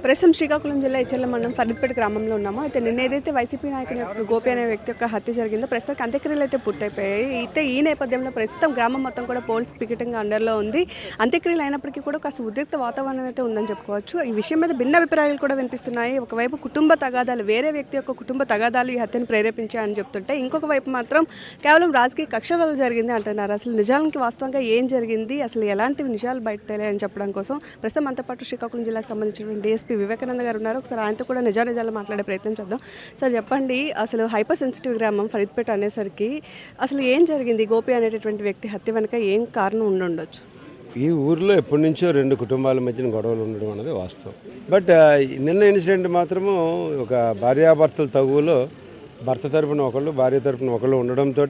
ప్రస్తుతం శ్రీకాకుళం జిల్లా ఇచ్చర్ల మండలం ఫరీద్పేట గ్రామంలో ఉన్నాము. అయితే నిన్న ఏదైతే వైసీపీ నాయకుని గోపి అనే వ్యక్తి యొక్క హత్య జరిగిందో ప్రస్తుతం అంత్యక్రియలు అయితే పూర్తయిపోయాయి. అయితే ఈ నేపథ్యంలో ప్రస్తుతం గ్రామం మొత్తం కూడా పోలీస్ పికెటింగ్ అండర్లో ఉంది. అంత్యక్రియలు అయినప్పటికీ కూడా కాస్త ఉద్రిక్త వాతావరణం అయితే ఉందని చెప్పుకోవచ్చు. ఈ విషయం మీద భిన్న అభిప్రాయాలు కూడా వినిపిస్తున్నాయి. ఒకవైపు కుటుంబ తగాదాలు, వేరే వ్యక్తి యొక్క కుటుంబ తగాదాలు ఈ హత్యను ప్రేరేపించాయని చెప్తుంటే, ఇంకొక వైపు మాత్రం కేవలం రాజకీయ కక్ష వల్ల జరిగింది అంటున్నారు. అసలు నిజానికి వాస్తవంగా ఏం జరిగింది, అసలు ఎలాంటి నిజాలు బయట తెలియాలని చెప్పడం కోసం ప్రస్తుతం అంతా పాటు శ్రీకాకుళం జిల్లాకు సంబంధించిన DSP వివేకానంద గారు ఉన్నారు. ఒకసారి ఆయనతో కూడా నిజాలు మాట్లాడే ప్రయత్నం చేద్దాం. సార్ చెప్పండి, అసలు హైపర్ సెన్సిటివ్ గ్రామం ఫరీద్పేట అనేసరికి అసలు ఏం జరిగింది? గోపి అనేటటువంటి వ్యక్తి హత్య వెనుక ఏం కారణం ఉండొచ్చు? ఈ ఊరిలో ఎప్పటి నుంచో రెండు కుటుంబాల మధ్యన గొడవలు ఉండడం అనేది వాస్తవం. బట్ నిన్న ఇన్సిడెంట్ మాత్రము ఒక భార్యాభర్తల తగువులో భర్త తరపున ఒకళ్ళు, భార్య తరపున ఒకళ్ళు ఉండడంతో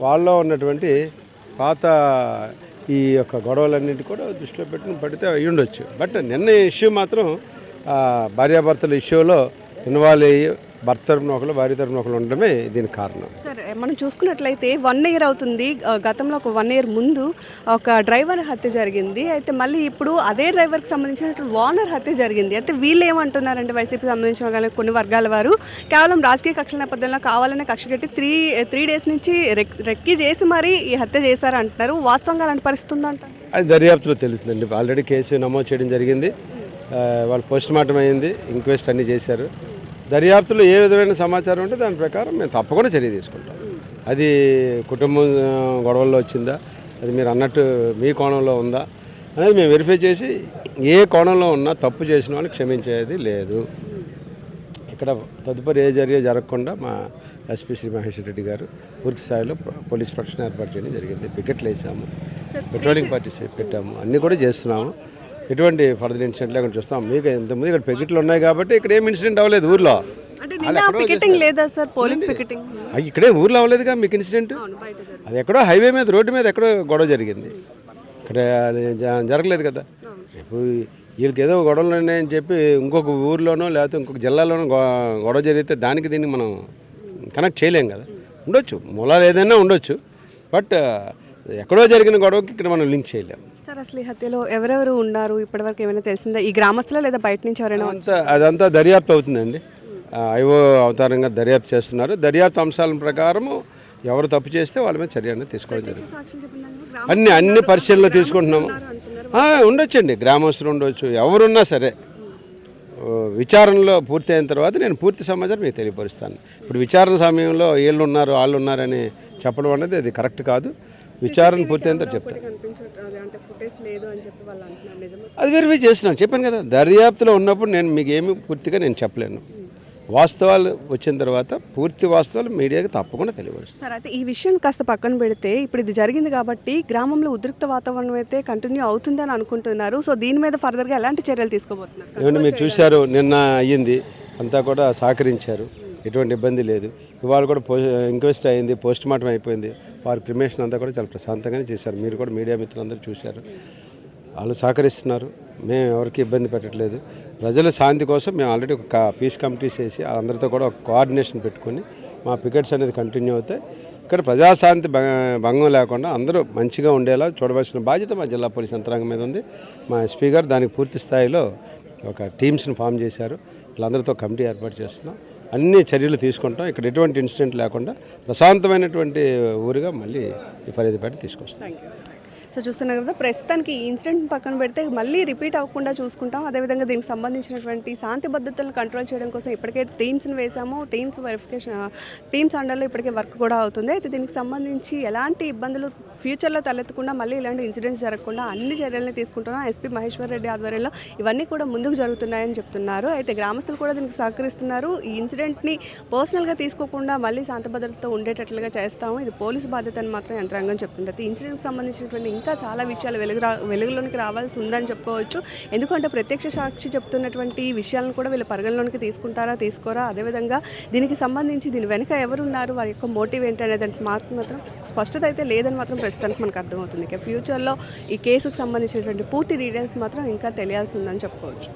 వాళ్ళలో ఉన్నటువంటి పాత ఈ యొక్క గొడవలన్నింటి కూడా దృష్టిలో పడితే అయ్యి ఉండొచ్చు. బట్ నిన్న ఇష్యూ మాత్రం భార్యాభర్తల ఇష్యూలో ఇన్వాల్వ్ అయ్యి భర్త తరపున ఒకళ్ళు, భార్య తరపున ఒకళ్ళు ఉండడమే దీనికి కారణం. సరే, మనం చూసుకున్నట్లయితే 1 year అవుతుంది. గతంలో ఒక 1 year ముందు ఒక డ్రైవర్ హత్య జరిగింది. అయితే మళ్ళీ ఇప్పుడు అదే డ్రైవర్కి సంబంధించినటువంటి ఓనర్ హత్య జరిగింది. అయితే వీళ్ళు ఏమంటున్నారంటే వైసీపీ సంబంధించిన కొన్ని వర్గాల వారు కేవలం రాజకీయ కక్షల నేపథ్యంలో కావాలనే కక్ష కట్టి త్రీ డేస్ నుంచి రెక్కి చేసి మరీ ఈ హత్య చేశారు అంటున్నారు. వాస్తవంగా అలాంటి పరిస్థితి ఉందంట. అది దర్యాప్తులో తెలుస్తుందండి. ఆల్రెడీ కేసు నమోదు చేయడం జరిగింది. వాళ్ళు పోస్ట్ మార్టం అయింది, ఇంక్వెస్ట్ అన్నీ చేశారు. దర్యాప్తులో ఏ విధమైన సమాచారం ఉంటే దాని ప్రకారం మేము తప్పకుండా చర్య తీసుకుంటాం. అది కుటుంబం గొడవల్లో వచ్చిందా, అది మీరు అన్నట్టు మీ కోణంలో ఉందా అనేది మేము వెరిఫై చేసి ఏ కోణంలో ఉన్నా తప్పు చేసిన వాళ్ళని క్షమించేది లేదు. ఇక్కడ తదుపరి ఏ జరగకుండా మా SP శ్రీ మహేశ్వర్ రెడ్డి గారు పూర్తి స్థాయిలో పోలీస్ ప్రొటెక్షన్ ఏర్పాటు చేయడం జరిగింది. పికెట్లు వేసాము, పెట్రోలింగ్ పార్టీస్ పెట్టాము, అన్నీ కూడా చేస్తున్నాము. ఎటువంటి ఫర్దర్ ఇన్సిడెంట్ లేకుండా చూస్తాం. మీకు ఇంతకుముందు ఇక్కడ పికెట్లు ఉన్నాయి కాబట్టి ఇక్కడ ఏం ఇన్సిడెంట్ అవ్వలేదు ఊర్లో. ఇక్కడే ఊర్లో అవ్వలేదుగా మీకు ఇన్సిడెంట్. అది ఎక్కడో హైవే మీద, రోడ్డు మీద ఎక్కడో గొడవ జరిగింది. ఇక్కడ జరగలేదు కదా. ఇప్పుడు వీళ్ళకి ఏదో గొడవలు ఉన్నాయని చెప్పి ఇంకొక ఊర్లోనో లేకపోతే ఇంకొక జిల్లాలోనో గొడవ జరిగితే దానికి దీన్ని మనం కనెక్ట్ చేయలేం కదా. ఉండొచ్చు, మూలాలు ఏదైనా ఉండొచ్చు. బట్ ఎక్కడో జరిగిన గొడవకి ఇక్కడ మనం లింక్ చేయలేము. సార్, అసలు ఈ హత్యలో ఎవరెవరు ఉన్నారు ఇప్పటివరకు ఏమైనా తెలిసిందా? ఈ గ్రామస్తులు లేదా బయట నుంచి ఎవరైనా? అదంతా దర్యాప్తు అవుతుందండి. IO అవతారంగా దర్యాప్తు చేస్తున్నారు. దర్యాప్తు అంశాల ప్రకారము ఎవరు తప్పు చేస్తే వాళ్ళ మీద చర్య అనేది తీసుకోవడం జరుగుతుంది. అన్ని పరిశీలనలో తీసుకుంటున్నాము. ఉండొచ్చండి, గ్రామస్తులు ఉండొచ్చు, ఎవరున్నా సరే. విచారణలో పూర్తి అయిన తర్వాత నేను పూర్తి సమాచారం మీకు తెలియపరుస్తాను. ఇప్పుడు విచారణ సమయంలో వీళ్ళు ఉన్నారు, వాళ్ళు ఉన్నారని చెప్పడం అనేది అది కరెక్ట్ కాదు. విచారణ పూర్తయిన తర్వాత చెప్తాను. అది వెరిఫై చేస్తున్నాను, చెప్పాను కదా. దర్యాప్తులో ఉన్నప్పుడు నేను మీకు ఏమి పూర్తిగా నేను చెప్పలేను. వాస్తవాలు వచ్చిన తర్వాత పూర్తి వాస్తవాలు మీడియాకి తప్పకుండా తెలియవచ్చు. సార్, అయితే ఈ విషయం కాస్త పక్కన పెడితే ఇప్పుడు ఇది జరిగింది కాబట్టి గ్రామంలో ఉద్రిక్త వాతావరణం అయితే కంటిన్యూ అవుతుందని అనుకుంటున్నారు. సో దీని మీద ఫర్దర్గా ఎలాంటి చర్యలు తీసుకోబోతున్నారు? ఏమంటే మీరు చూశారు, నిన్న అయ్యింది, అంతా కూడా సహకరించారు, ఎటువంటి ఇబ్బంది లేదు. ఇవాళ కూడా ఇంక్వెస్ట్ అయింది, పోస్ట్ మార్టం అయిపోయింది. వారి క్రిమేషన్ అంతా కూడా చాలా ప్రశాంతంగానే చేశారు. మీరు కూడా మీడియా మిత్రులందరూ చూశారు. వాళ్ళు సహకరిస్తున్నారు, మేము ఎవరికి ఇబ్బంది పెట్టట్లేదు. ప్రజల శాంతి కోసం మేము ఆల్రెడీ ఒక పీస్ కమిటీస్ వేసి అందరితో కూడా ఒక కోఆర్డినేషన్ పెట్టుకొని మా పికెట్స్ అనేది కంటిన్యూ అవుతాయి. ఇక్కడ ప్రజాశాంతి భంగం లేకుండా అందరూ మంచిగా ఉండేలా చూడవలసిన బాధ్యత మా జిల్లా పోలీస్ యంత్రాంగం మీద ఉంది. మా SP గారు దానికి పూర్తి స్థాయిలో ఒక టీమ్స్ని ఫామ్ చేశారు. వీళ్ళందరితో కమిటీ ఏర్పాటు చేస్తున్నాం. అన్ని చర్యలు తీసుకుంటాం. ఇక్కడ ఎటువంటి ఇన్సిడెంట్ లేకుండా ప్రశాంతమైనటువంటి ఊరుగా మళ్ళీ ఈ ఫరీద్పేట తీసుకొస్తాం. సో చూస్తున్నారు కదా, ప్రస్తుతానికి ఈ ఇన్సిడెంట్ పక్కన పెడితే మళ్ళీ రిపీట్ అవ్వకుండా చూసుకుంటాం. అదేవిధంగా దీనికి సంబంధించినటువంటి శాంతి భద్రతలను కంట్రోల్ చేయడం కోసం ఇప్పటికే టీమ్స్ని వేసాము. టీమ్స్ అండర్లో ఇప్పటికే వర్క్ కూడా అవుతుంది. అయితే దీనికి సంబంధించి ఎలాంటి ఇబ్బందులు ఫ్యూచర్లో తలెత్తకుండా మళ్ళీ ఇలాంటి ఇన్సిడెంట్స్ జరగకుండా అన్ని చర్యలని తీసుకుంటున్నాం. SP మహేశ్వర్ రెడ్డి ఆధ్వర్యంలో ఇవన్నీ కూడా ముందుకు జరుగుతున్నాయని చెప్తున్నారు. అయితే గ్రామస్తులు కూడా దీనికి సహకరిస్తున్నారు. ఈ ఇన్సిడెంట్ని పర్సనల్గా తీసుకోకుండా మళ్ళీ శాంతి భద్రతతో ఉండేటట్లుగా చేస్తాము. ఇది పోలీసు బాధ్యత అని మాత్రం యంత్రాంగం చెప్తుంది. అయితే ఇన్సిడెంట్కి సంబంధించినటువంటి ఇంకా చాలా విషయాలు వెలుగులోనికి రావాల్సి ఉందని చెప్పుకోవచ్చు. ఎందుకంటే ప్రత్యక్ష సాక్షి చెప్తున్నటువంటి విషయాలను కూడా వీళ్ళు పరిగణలోనికి తీసుకుంటారా, తీసుకోరా, అదేవిధంగా దీనికి సంబంధించి దీని వెనుక ఎవరున్నారు, వారి యొక్క మోటివ్ ఏంటి అనే దానికి మాత్రం స్పష్టత అయితే లేదని మాత్రం ప్రస్తుతానికి మనకు అర్థమవుతుంది. ఇక ఫ్యూచర్లో ఈ కేసుకు సంబంధించినటువంటి పూర్తి డీటెయిల్స్ మాత్రం ఇంకా తెలియాల్సి ఉందని చెప్పుకోవచ్చు.